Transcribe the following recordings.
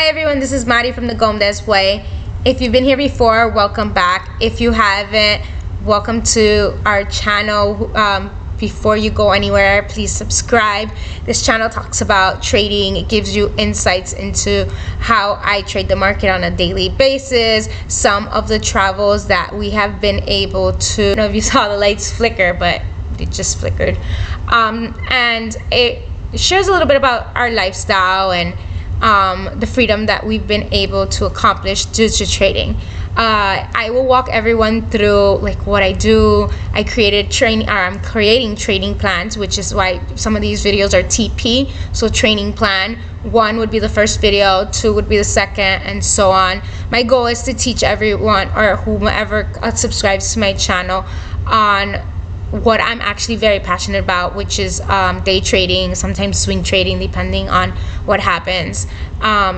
Hi everyone, this is Mari from the Gomez Way. If you've been here before, welcome back. If you haven't, welcome to our channel. Before you go anywhere, please subscribe. This channel talks about trading. It gives you insights into how I trade the market on a daily basis, some of the travels that we have been able to. I don't know if you saw the lights flicker, but it just flickered. And it shares a little bit about our lifestyle and the freedom that we've been able to accomplish due to trading. I will walk everyone through like what I do. I'm creating trading plans, which is why some of these videos are TP, so training plan. 1 would be the first video, 2 would be the second, and so on. My goal is to teach everyone or whomever subscribes to my channel on what I'm actually very passionate about, which is day trading, sometimes swing trading, depending on what happens.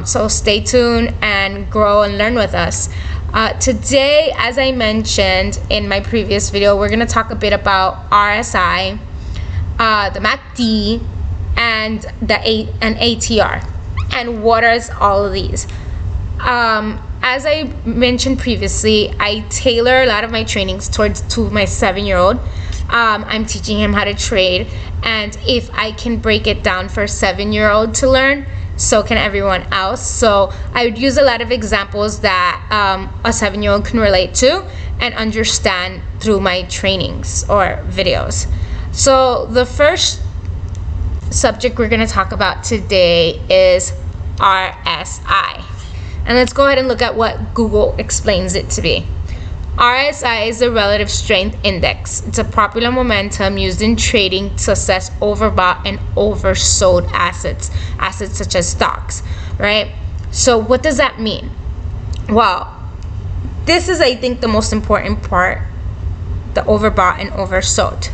So stay tuned and grow and learn with us. Today, as I mentioned in my previous video, we're going to talk a bit about RSI, the MACD, and ATR, and what is all of these. As I mentioned previously, I tailor a lot of my trainings to my 7-year-old. I'm teaching him how to trade, and if I can break it down for a 7-year-old to learn, so can everyone else. So I would use a lot of examples that a 7-year-old can relate to and understand through my trainings or videos. So the first subject we're going to talk about today is RSI. And let's go ahead and look at what Google explains it to be. RSI is the relative strength index. It's a popular momentum used in trading to assess overbought and oversold assets such as stocks, right? So what does that mean? Well, this is, I think, the most important part, the overbought and oversold.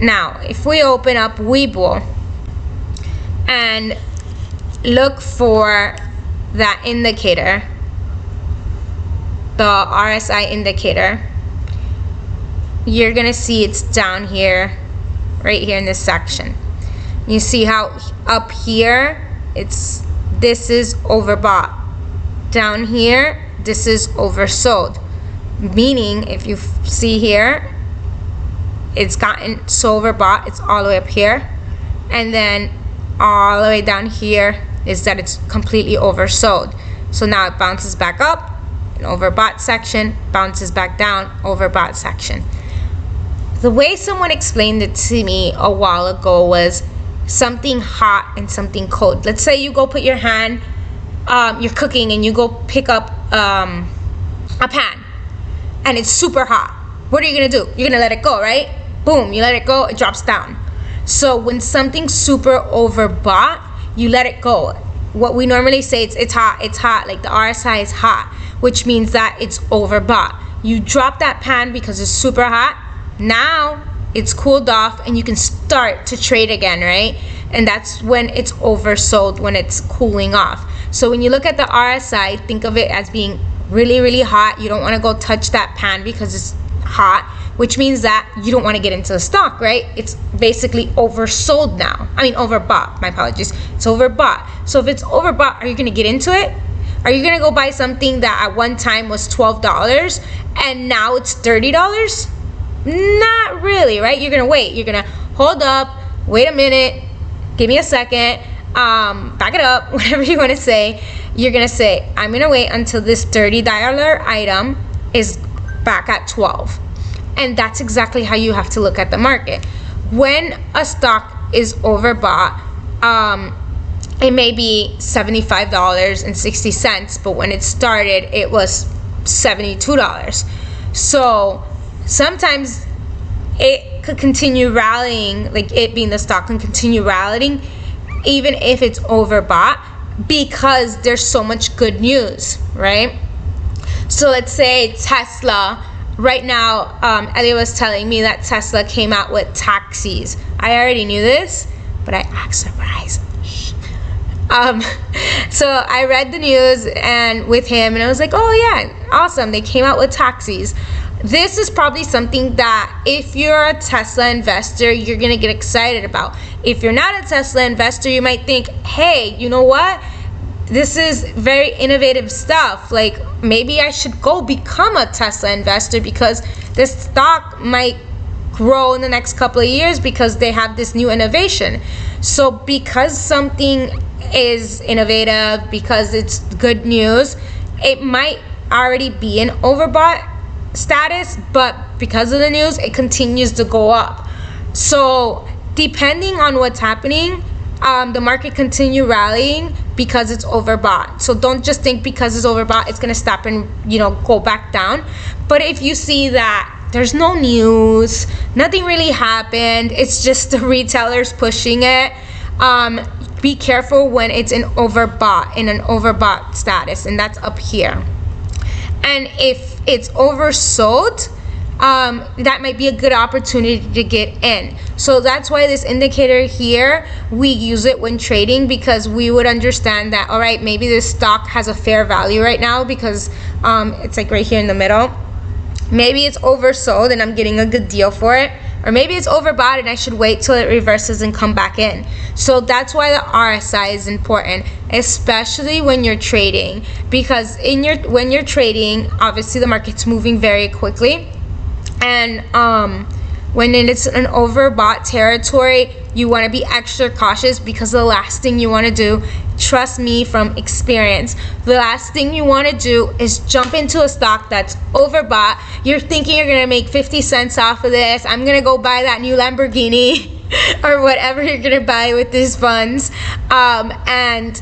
Now, if we open up Weibo and look for that indicator, the RSI indicator, you're gonna see it's down here, right here in this section. You see how up here this is overbought, down here this is oversold, meaning if you see here, it's gotten so overbought, it's all the way up here, and then all the way down here is that it's completely oversold. So now it bounces back up, an overbought section, bounces back down, overbought section. The way someone explained it to me a while ago was something hot and something cold. Let's say you go put your hand, you're cooking, and you go pick up a pan and it's super hot. What are you gonna do? You're gonna let it go, right? Boom, you let it go, it drops down. So when something's super overbought, you let it go. What we normally say, it's hot, like the RSI is hot, which means that it's overbought. You drop that pan because it's super hot. Now it's cooled off and you can start to trade again, right? And that's when it's oversold, when it's cooling off. So when you look at the RSI, think of it as being really, really hot. You don't want to go touch that pan because it's hot, which means that you don't want to get into the stock, right? It's basically oversold now. I mean, overbought, my apologies. It's overbought. So if it's overbought, are you going to get into it? Are you going to go buy something that at one time was $12 and now it's $30? Not really, right? You're going to wait. You're going to hold up, wait a minute, give me a second, back it up, whatever you want to say. You're going to say, I'm going to wait until this $30 item is back at 12. And that's exactly how you have to look at the market. When a stock is overbought, it may be $75.60, but when it started, it was $72. So sometimes it could continue rallying, like it being the stock can continue rallying, even if it's overbought, because there's so much good news, right? So let's say Tesla. Right now, Elliot was telling me that Tesla came out with taxis. I already knew this, but I act surprised. So I read the news and with him, and I was like, oh yeah, awesome. They came out with taxis. This is probably something that if you're a Tesla investor, you're gonna get excited about. If you're not a Tesla investor, you might think, hey, you know what? this is very innovative stuff. Like, maybe I should go become a Tesla investor because this stock might grow in the next couple of years because they have this new innovation. So because something is innovative, because it's good news, it might already be in overbought status, but because of the news, it continues to go up. So depending on what's happening, the market continue rallying because it's overbought. So don't just think because it's overbought it's gonna stop and go back down. But if you see that there's no news, nothing really happened, it's just the retailers pushing it, be careful when it's in an overbought status, and that's up here. And if it's oversold, that might be a good opportunity to get in. So that's why this indicator here, we use it when trading, because we would understand that, all right, maybe this stock has a fair value right now because it's like right here in the middle. Maybe it's oversold and I'm getting a good deal for it, or maybe it's overbought and I should wait till it reverses and come back in. So that's why the RSI is important, especially when you're trading, because when you're trading, obviously the market's moving very quickly, and when it's an overbought territory, you want to be extra cautious, because the last thing you want to do, trust me from experience, the last thing you want to do is jump into a stock that's overbought. You're thinking you're going to make 50 cents off of this. I'm going to go buy that new Lamborghini or whatever you're going to buy with these funds. And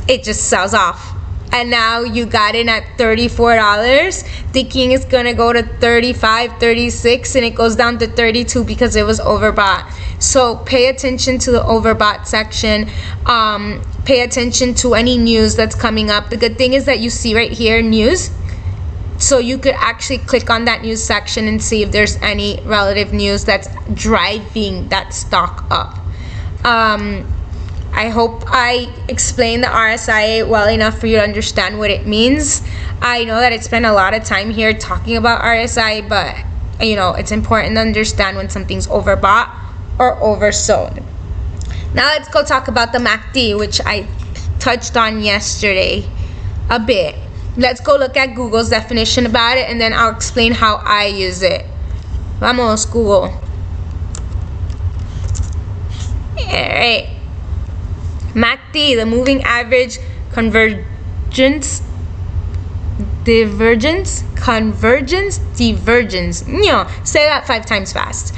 it just sells off. And now you got in at $34 thinking it's gonna go to 35, 36, and it goes down to 32 because it was overbought. So pay attention to the overbought section. Pay attention to any news that's coming up. The good thing is that you see right here news, so you could actually click on that news section and see if there's any relative news that's driving that stock up. I hope I explained the RSI well enough for you to understand what it means. I know that I spent a lot of time here talking about RSI, but it's important to understand when something's overbought or oversold. Now let's go talk about the MACD, which I touched on yesterday a bit. Let's go look at Google's definition about it, and then I'll explain how I use it. Vamos, Google. Alright. MACD, the moving average divergence. Say that 5 times fast.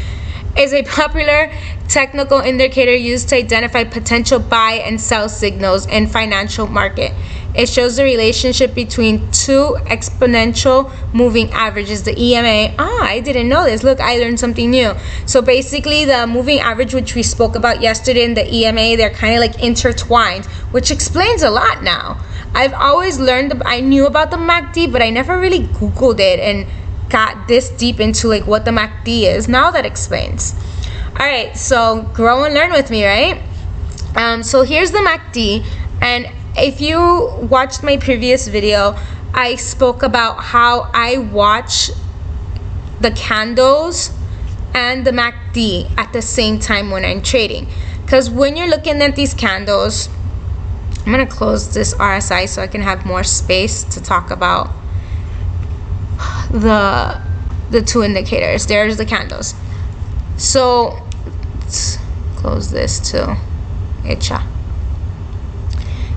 Is a popular technical indicator used to identify potential buy and sell signals in financial market. It shows the relationship between two exponential moving averages, the EMA. I didn't know this. Look, I learned something new. So basically the moving average, which we spoke about yesterday, and the EMA, they're kind of like intertwined, which explains a lot now. I've always learned, I knew about the MACD, but I never really Googled it and got this deep into like what the MACD is. Now that explains. All right, so grow and learn with me, right? So here's the MACD, and if you watched my previous video, I spoke about how I watch the candles and the MACD at the same time when I'm trading. Because when you're looking at these candles, I'm going to close this RSI so I can have more space to talk about the two indicators. There's the candles. So let's close this too. Hecha.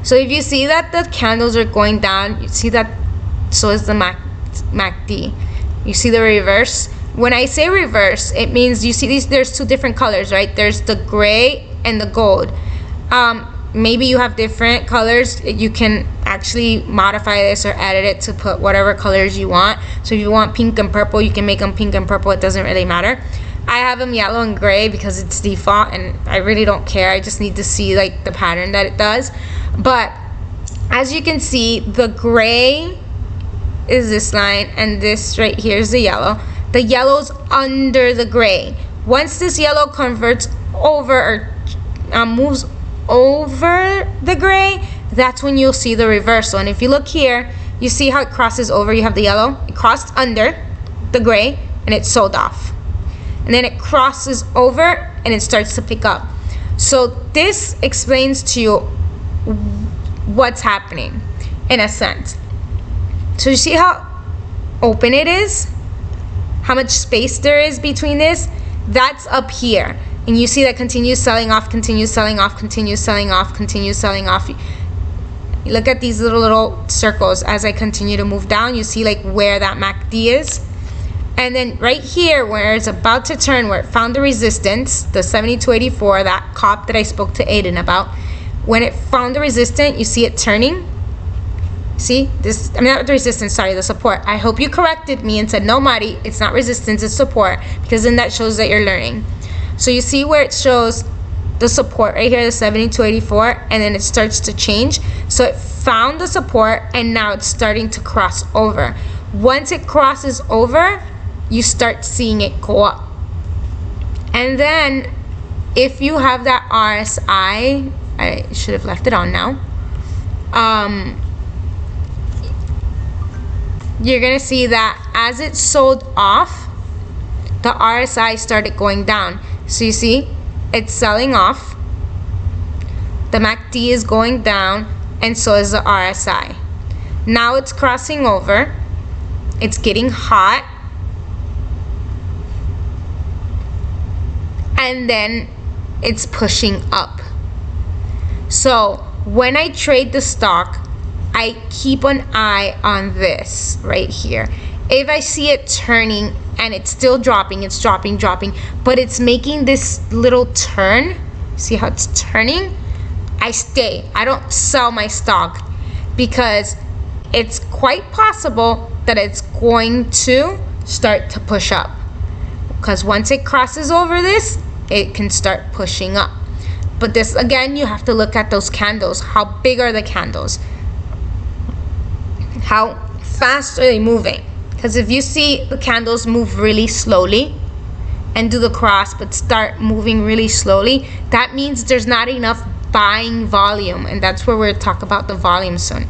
So if you see that the candles are going down, you see that, so is the MACD. You see the reverse. When I say reverse, it means you see these, there's two different colors, right? There's the gray and the gold. Maybe you have different colors. You can actually modify this or edit it to put whatever colors you want. So if you want pink and purple, you can make them pink and purple. It doesn't really matter. I have them yellow and gray because it's default, and I really don't care. I just need to see like the pattern that it does. But as you can see, the gray is this line, and this right here is the yellow. The yellow's under the gray. Once this yellow converts over or moves over the gray, that's when you'll see the reversal. And if you look here, you see how it crosses over. You have the yellow, it crossed under the gray, and it sold off. And then it crosses over and it starts to pick up. So this explains to you what's happening in a sense. So you see how open it is? How much space there is between this? That's up here. And you see that continues selling off, continues selling off, continues selling off, continues selling off. You look at these little circles as I continue to move down. You see like where that MACD is. And then right here where it's about to turn, where it found the resistance, the 72.84, that cop that I spoke to Aiden about, when it found the resistance, you see it turning. See this? I mean, not the resistance, sorry, the support. I hope you corrected me and said, no, Mari, it's not resistance, it's support, because then that shows that you're learning. So you see where it shows the support right here, the 72.84, and then it starts to change. So it found the support and now it's starting to cross over. Once it crosses over, you start seeing it go up. And then if you have that RSI, I should have left it on now. You're gonna see that as it sold off, the RSI started going down. So you see, it's selling off. The MACD is going down, and so is the RSI. Now it's crossing over. It's getting hot. And then it's pushing up. So when I trade the stock, I keep an eye on this right here. If I see it turning and it's still dropping, it's dropping, but it's making this little turn, see how it's turning? I stay. I don't sell my stock because it's quite possible that it's going to start to push up. Because once it crosses over this, it can start pushing up. But this, again, you have to look at those candles. How big are the candles? How fast are they moving? Because if you see the candles move really slowly and do the cross but start moving really slowly, that means there's not enough buying volume, and that's where we'll talk about the volume soon.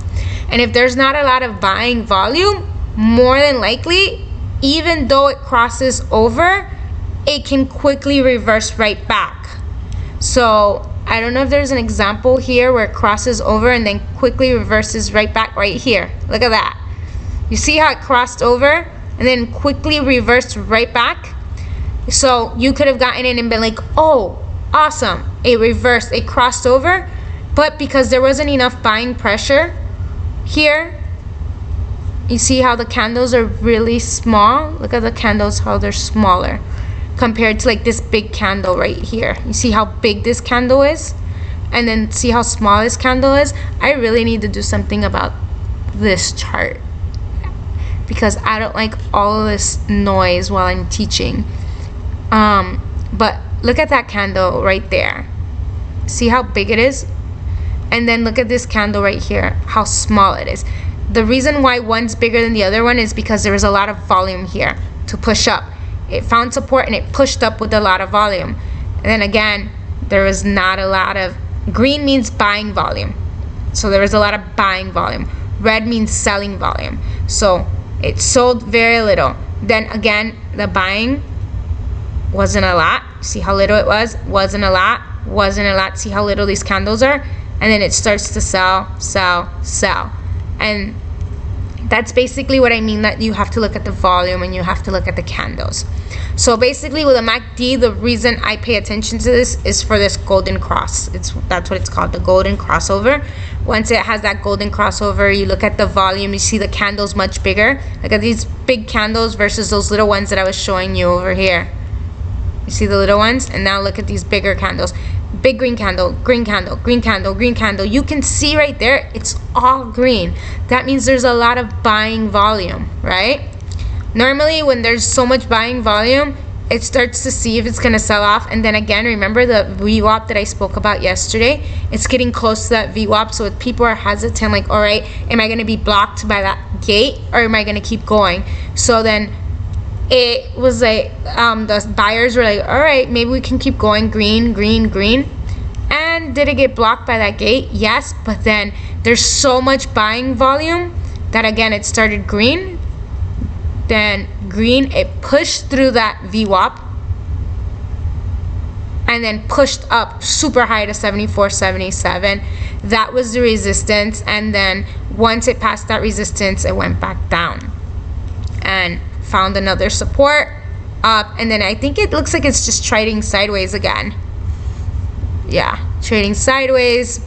And if there's not a lot of buying volume, more than likely, even though it crosses over, it can quickly reverse right back. So I don't know if there's an example here where it crosses over and then quickly reverses right back right here. Look at that. You see how it crossed over and then quickly reversed right back? So you could have gotten in and been like, oh, awesome, it reversed, it crossed over, but because there wasn't enough buying pressure here, you see how the candles are really small? Look at the candles, how they're smaller compared to like this big candle right here. You see how big this candle is? And then see how small this candle is? I really need to do something about this chart because I don't like all of this noise while I'm teaching. But look at that candle right there. See how big it is? And then look at this candle right here, how small it is. The reason why one's bigger than the other one is because there was a lot of volume here to push up. It found support and it pushed up with a lot of volume. And then again, there was not a lot of, green means buying volume. So there was a lot of buying volume. Red means selling volume. So it sold very little. Then again, the buying wasn't a lot. See how little it was? Wasn't a lot. Wasn't a lot. See how little these candles are? And then it starts to sell, sell, sell. And that's basically what I mean, that you have to look at the volume and you have to look at the candles. So basically with a MACD, the reason I pay attention to this is for this golden cross. That's what it's called, the golden crossover. Once it has that golden crossover, you look at the volume, you see the candles much bigger. Look at these big candles versus those little ones that I was showing you over here. You see the little ones? And now look at these bigger candles. Big green candle, green candle, green candle, green candle. You can see right there, it's all green. That means there's a lot of buying volume, right? Normally when there's so much buying volume, it starts to see if it's going to sell off. And then again, remember the VWAP that I spoke about yesterday? It's getting close to that VWAP. So if people are hesitant, like, all right, am I going to be blocked by that gate or am I going to keep going? So then it was like the buyers were like, all right, maybe we can keep going, green, green, green. And did it get blocked by that gate? Yes, but then there's so much buying volume that again it started green, then green, it pushed through that VWAP, and then pushed up super high to 74.77. That was the resistance, and then once it passed that resistance, it went back down and found another support up, and then I think it looks like it's just trading sideways again. Yeah, trading sideways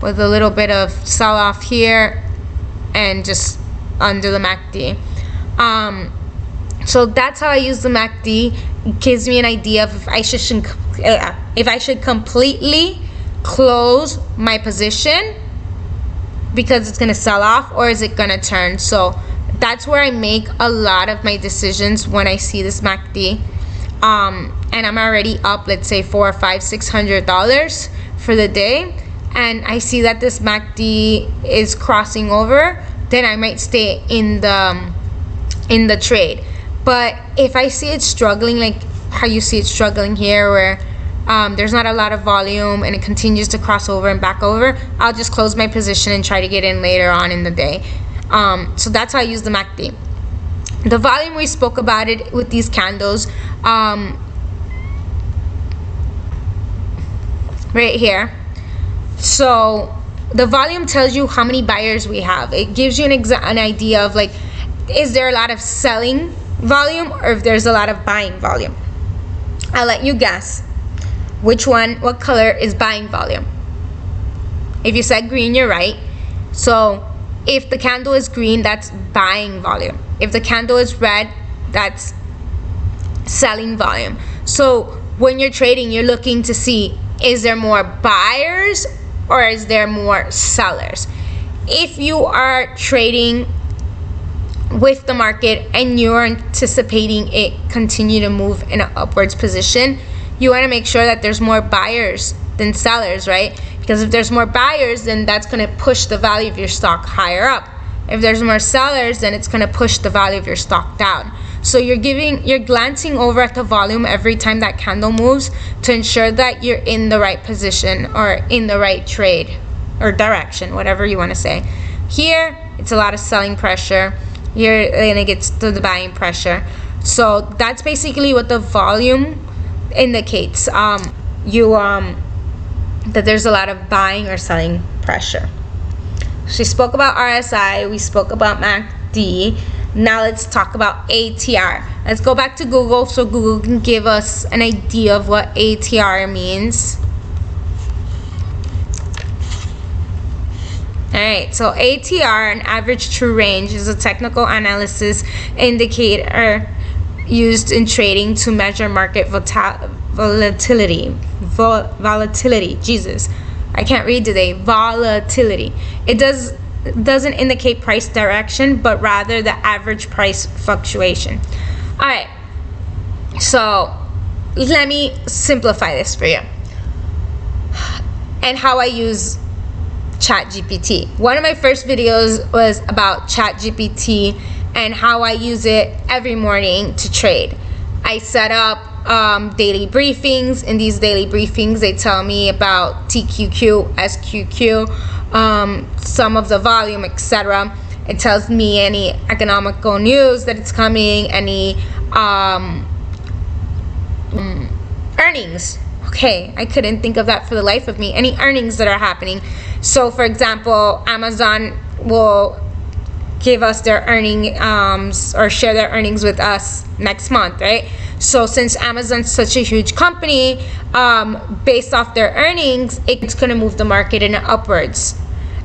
with a little bit of sell off here and just under the MACD. So that's how I use the MACD. It gives me an idea of if I should completely close my position because it's gonna sell off, or is it gonna turn. So that's where I make a lot of my decisions when I see this MACD. And I'm already up, let's say $400, $500, $600 for the day, and I see that this MACD is crossing over, then I might stay in the trade. But if I see it struggling, like how you see it struggling here, where there's not a lot of volume and it continues to cross over and back over, I'll just close my position and try to get in later on in the day. So that's how I use the MACD. The volume, we spoke about it with these candles right here. So the volume tells you how many buyers we have. It gives you an idea of, like, is there a lot of selling volume or if there's a lot of buying volume. I'll let you guess what color is buying volume. If you said green, you're right. So if the candle is green, that's buying volume. If the candle is red, that's selling volume. So when you're trading, you're looking to see, is there more buyers or is there more sellers? If you are trading with the market and you're anticipating it continue to move in an upwards position, you want to make sure that there's more buyers than sellers, right? Because if there's more buyers, then that's going to push the value of your stock higher up. If there's more sellers, then it's going to push the value of your stock down. So you're glancing over at the volume every time that candle moves to ensure that you're in the right position or in the right trade or direction, whatever you want to say. Here, it's a lot of selling pressure. Here, then it gets to the buying pressure. So that's basically what the volume indicates. That there's a lot of buying or selling pressure. So we spoke about RSI, we spoke about MACD. Now let's talk about ATR. Let's go back to Google so Google can give us an idea of what ATR means. Alright, so ATR, an average true range, is a technical analysis indicator used in trading to measure market volatility. Jesus, I can't read today. Volatility. It doesn't indicate price direction, but rather the average price fluctuation. Alright, so let me simplify this for you and how I use ChatGPT. One of my first videos was about ChatGPT and how I use it every morning to trade. I set up daily briefings. In these daily briefings, they tell me about TQQ, SQQ, some of the volume, etc. It tells me any economical news that it's coming, any earnings. Okay, I couldn't think of that for the life of me. Any earnings that are happening. So, for example, Amazon will give us their earnings or share their earnings with us next month, right? So since Amazon's such a huge company, based off their earnings, it's going to move the market in upwards.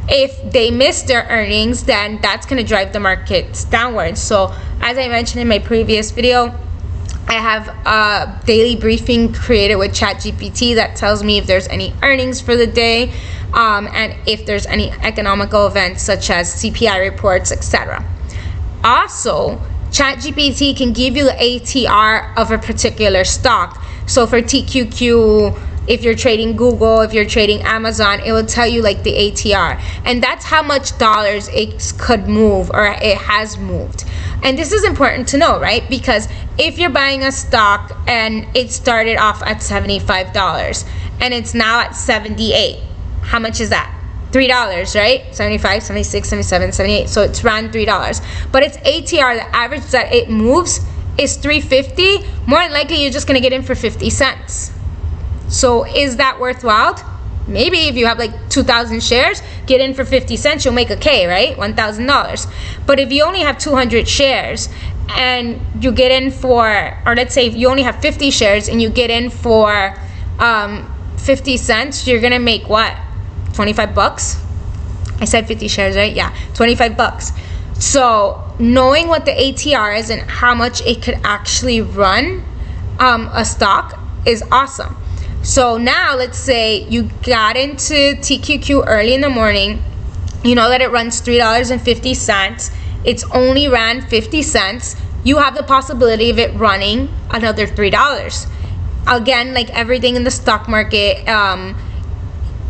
If they miss their earnings, then that's going to drive the markets downwards. So as I mentioned in my previous video, I have a daily briefing created with ChatGPT that tells me if there's any earnings for the day, and if there's any economical events such as CPI reports, etc. Also, ChatGPT can give you the ATR of a particular stock. So for TQQ, if you're trading Google, if you're trading Amazon, it will tell you like the ATR. And that's how much dollars it could move or it has moved. And this is important to know, right? Because if you're buying a stock and it started off at $75 and it's now at $78, how much is that? $3, right? 75, 76, 77, 78. So it's around $3. But its ATR, the average that it moves, is $3.50. More than likely, you're just going to get in for 50 cents. So is that worthwhile? Maybe if you have like 2,000 shares, get in for 50 cents, you'll make a K, right? $1,000. But if you only have 200 shares and you get in for, or let's say if you only have 50 shares and you get in for 50 cents, you're gonna make what? 25 bucks? I said 50 shares, right? Yeah, 25 bucks. So knowing what the ATR is and how much it could actually run a stock is awesome. So now let's say you got into TQQ early in the morning. You know that it runs $3.50. It's only ran 50 cents. You have the possibility of it running another $3. Again, like everything in the stock market,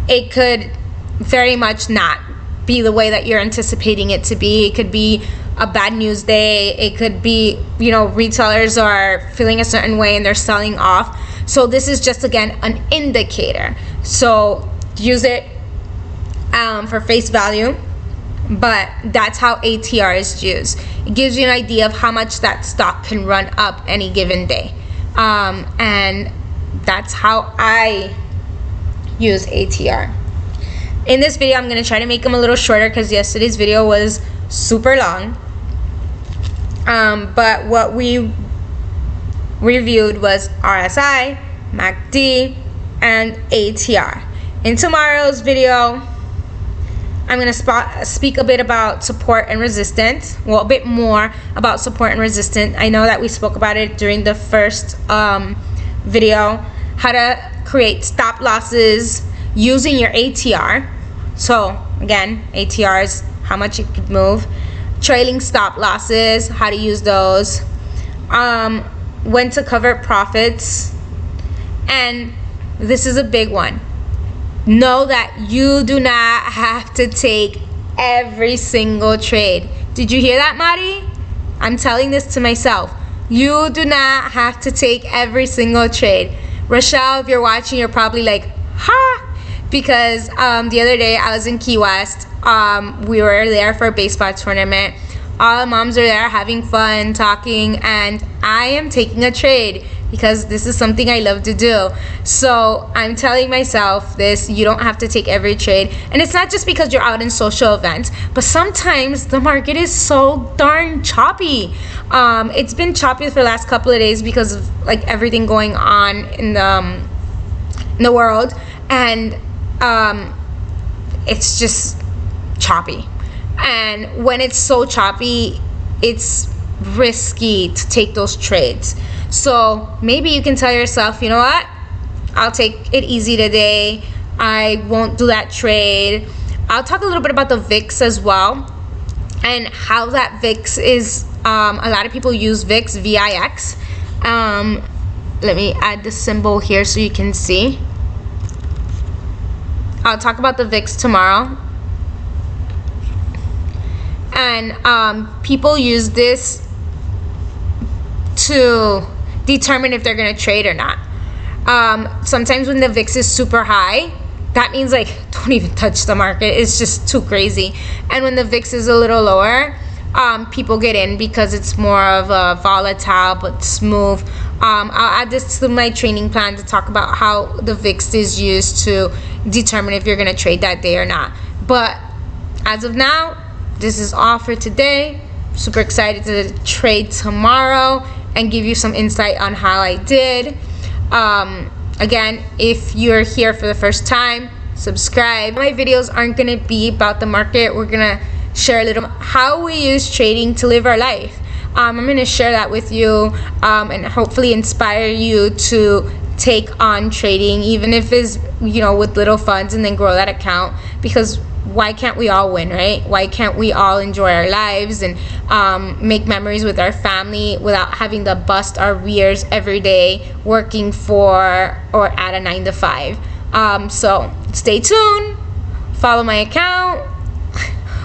it could very much not be the way that you're anticipating it to be. It could be a bad news day. It could be, you know, retailers are feeling a certain way and they're selling off. So this is just, again, an indicator. So use it for face value, but that's how ATR is used. It gives you an idea of how much that stock can run up any given day. And that's how I use ATR. In this video, I'm going to try to make them a little shorter because yesterday's video was super long. But what we reviewed was RSI, MACD, and ATR. In tomorrow's video, I'm going to speak a bit about support and resistance. Well, a bit more about support and resistance. I know that we spoke about it during the first video, how to create stop losses using your ATR. So again, ATR is how much it could move. Trailing stop losses, how to use those. When to cover profits. And this is a big one. Know that you do not have to take every single trade. Did you hear that, Mari? I'm telling this to myself. You do not have to take every single trade. Rochelle, if you're watching, you're probably like, ha! Because the other day I was in Key West. We were there for a baseball tournament. All the moms are there having fun, talking, and I am taking a trade because this is something I love to do. So I'm telling myself this, you don't have to take every trade. And it's not just because you're out in social events, but sometimes the market is so darn choppy. It's been choppy for the last couple of days because of like everything going on in the world. And it's just choppy. And when it's so choppy, it's risky to take those trades. So maybe you can tell yourself, you know what? I'll take it easy today. I won't do that trade. I'll talk a little bit about the VIX as well and how that VIX is, a lot of people use VIX, VIX. Let me add the symbol here so you can see. I'll talk about the VIX tomorrow. And people use this to determine if they're going to trade or not. Sometimes when the VIX is super high, that means like don't even touch the market. It's just too crazy. And when the VIX is a little lower, people get in because it's more of a volatile but smooth. I'll add this to my training plan to talk about how the VIX is used to determine if you're going to trade that day or not. But as of now, this is all for today. Super excited to trade tomorrow and give you some insight on how I did. Again, if you're here for the first time, subscribe. My videos aren't going to be about the market. We're going to share a little how we use trading to live our life. I'm going to share that with you and hopefully inspire you to take on trading, even if it's, you know, with little funds, and then grow that account. Because why can't we all win, right? Why can't we all enjoy our lives and make memories with our family without having to bust our rears every day working for or at a 9 to 5? So stay tuned, follow my account.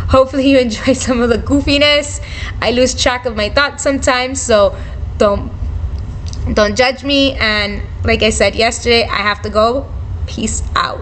Hopefully you enjoy some of the goofiness. I lose track of my thoughts sometimes, so don't judge me. And like I said yesterday, I have to go. Peace out.